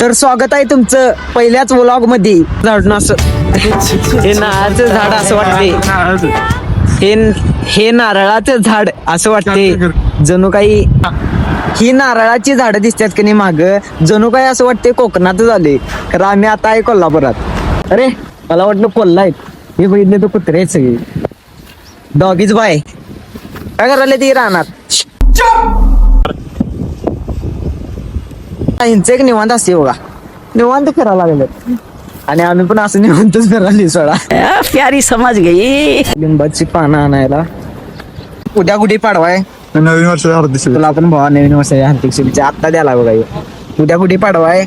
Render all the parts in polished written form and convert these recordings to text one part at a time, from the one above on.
तर स्वागत आहे तुमचं पहिल्याच व्लॉग मध्ये. हे नारळाचं झाड असं वाटते, हे नारळाचं झाड असं वाटते जणू काही ही नारळाची झाडं दिसतात की नाही माग, जणू काही असं वाटते कोकणात झाले. कारण आम्ही आता आहे कोल्हापुरात. अरे मला वाटलं कोल्हा आहेत हे बघितले तर कुत्रे आहेत सगळे. डॉगीज बाय काय करायला ती राहणार एक निवांत असते बघा, निवांत फिरायला लागले आणि आम्ही पण असं निवांतच फिरायला सोडा. प्यारी समज गई. लिंबाची पानं आणायला. उद्या गुढी पाडवाय, नवीन वर्षाच्या हार्दिक शुभेच्छा. तुला आपण भावा नवीन वर्षाच्या हार्दिक शुभेच्छा. आत्ता द्याला बघा. उद्या गुढी पाडवाय,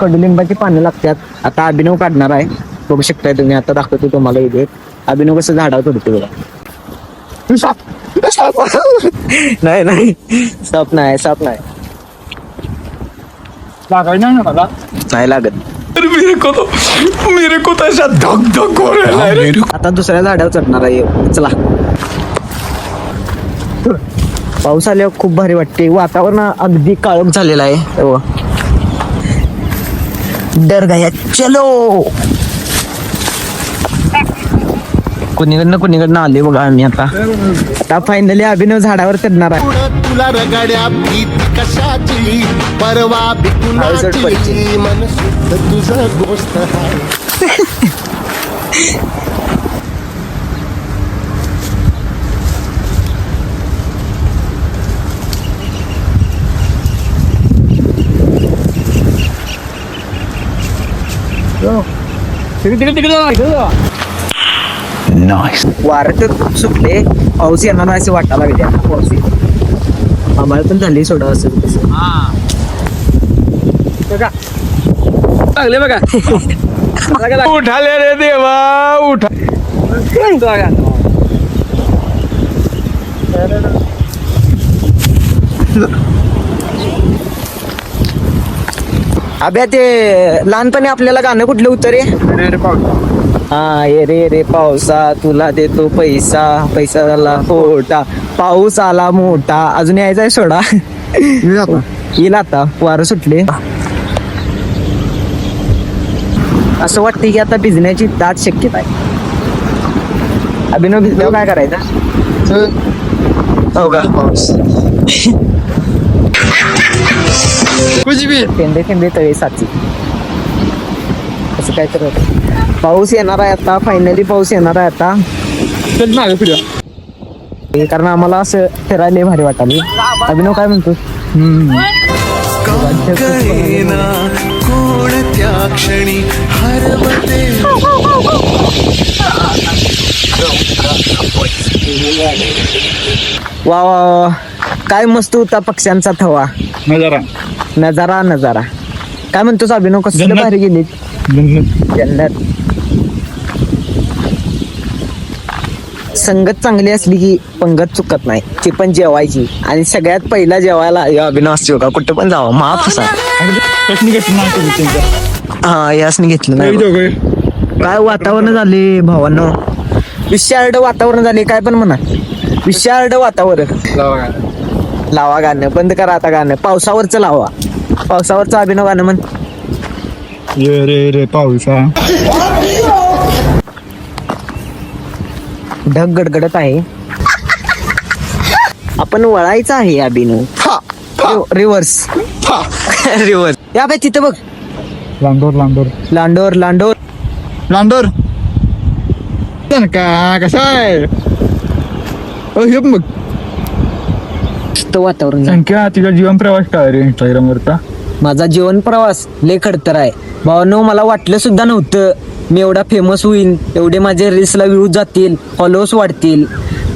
कडुलिंबाची पानं लागतात. आता अभिनव काढणार आहे, बघू शकताय तुम्ही. आता दाखवतो तुम्हाला इथे अभिनव कसं झाडावर चढतो बघा. नाही नाही साप नाही, साप नाही, लागायला नाही ना मला. नाही लागत. मेरे को तो ऐसा धक धक हो रहा है. आता दुसऱ्या झाडावर चढणार आहे. चला. पाऊस आल्यावर खूप भारी वाटते. वातावरण अगदी काळोख झालेलं आहे. हो. डर गया चलो. कुणीकडनं आले बघा आम्ही. आता फायनली अभिनव झाडावर चढणार आहे. तुला रगाड्या भीती कशाची, परवा बिकुलाची, मन शुद्ध तुझं गोष्ट आहे. वारं तर खूप सुटले, पाऊस येणार नाही असं वाटायला लागले. आता पाऊस येईल, आम्हाला पण झाली सोडा असं तसं. लागले बघा. उठाले रे देवा उठा. अभ्या ते लहानपणी आपल्याला गाणं कुठलं होतं रे? हा ये रे रे पावसा तुला देतो पैसा, पैसा झाला खोटा, पाऊस आला मोठा. अजून यायचा आहे सोडा. येईल आता, वारं सुटले. असं वाटते की आता भिजण्याची दाट शक्यता आहे. अभिनव भिजल्यावर काय करायचं? हो का? थेंबे थेंबे तळे साची, असं काय तर होतं. पाऊस येणार आहे आता, फायनली पाऊस येणार आहे आता. चल मागे फिरूया. कारण आम्हाला असं फिरायला भारी वाटाली. अभिनव काय म्हणतो? कोणत्या क्षणी हरवते. वा वा वा, काय मस्त होता पक्ष्यांचा थवा. नजारा नजारा नजारा. काय म्हणतोस अभिनव? कसं जन्नत. भारी गेली जन्नत. संगत चांगली असली की पंगत चुकत नाही, ती पण जेवायची. आणि सगळ्यात पहिला जेवायला अभिनव असतो का, कुठं पण जावं माफ असा. हा यासनी घेतलं नाही. काय वातावरण झाले भावांनो, विशारड वातावरण झाले. काय पण म्हणा, विशारड वातावरण. लावा गाणं, बंद करा आता गाणं. पावसावरचं लावा, पावसावरचं अभिनव गाणं म्हण. ये रे रे पावसा. ढग गडगडत आहे. आपण वळायचं आहे अभिनव. Reverse reverse. या बाई तिथं बघ. लांडोर लांडोर लांडोर लांडोर लांडोर. का कसा आहे? हे मग मस्त वातावरण झालं. संख्या तिचा जीवन प्रवास काय रे इंस्टाग्राम वरचा? माझा जीवन प्रवास लय खडतर आहे भावांनो. मला वाटलं सुद्धा नव्हतं मी एवढा फेमस होईन, एवढे माझे रील्सला व्ह्यूज जातील, फॉलोअर्स वाढतील.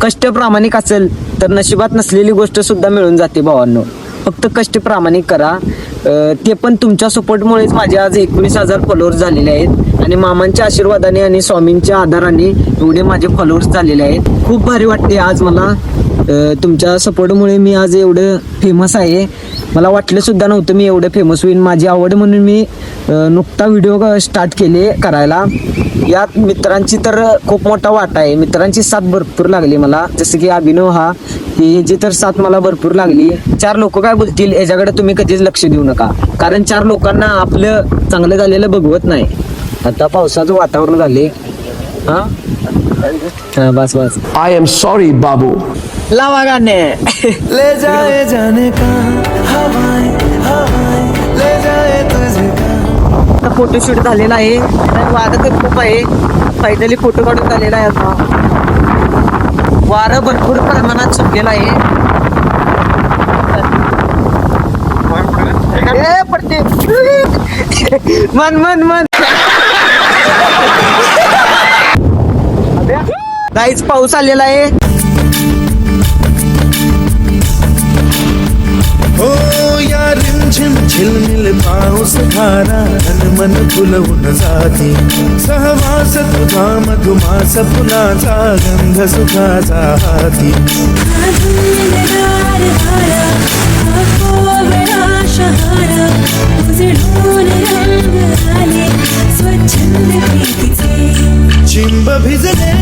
कष्ट प्रामाणिक असेल तर नशिबात नसलेली गोष्ट सुद्धा मिळून जाते भावांनो. फक्त कष्ट प्रामाणिक करा. ते पण तुमच्या सपोर्टमुळेच माझे आज 19,000 फॉलोअर्स झालेले आहेत. आणि मामांच्या आशीर्वादाने आणि स्वामींच्या आधाराने एवढे माझे फॉलोअर्स झालेले आहेत. खूप भारी वाटते आज मला. तुमच्या सपोर्टमुळे मी आज एवढं फेमस आहे. मला वाटलं सुद्धा नव्हतं मी एवढं फेमस होईन. माझी आवड म्हणून मी नुकता व्हिडिओ स्टार्ट केले करायला. यात मित्रांची तर खूप मोठा वाटा आहे. मित्रांची साथ भरपूर लागली मला. जसं की अभिनव हा ही जी तर साथ मला भरपूर लागली. 4 लोक काय बोलतील याच्याकडे तुम्ही कधीच लक्ष देऊ नका, कारण 4 लोकांना आपलं चांगलं झालेलं बघवत नाही. आता पावसाचं वातावरण झाले. हा हा, बस बस I am sorry, बाबू. लावा गाणे. ले जाए जाने का हवाएं हवाएं ले जाए तुझे का. फोटोशूट झालेला आहे. वारं तर खूप आहे. फायनली फोटो काढून झालेला आहे. आता वारं भरपूर प्रमाणात सुटलेलं आहे. ए, पडते. मन मन मन काहीच पाऊस आलेला आहे. हो या रिमझिम झिलमिल पाऊस धारा तन मन फुलवून जाते. सहवास तुझा मधुमास फुलाचा गंध सुखाचा हाती. चिंब भिजले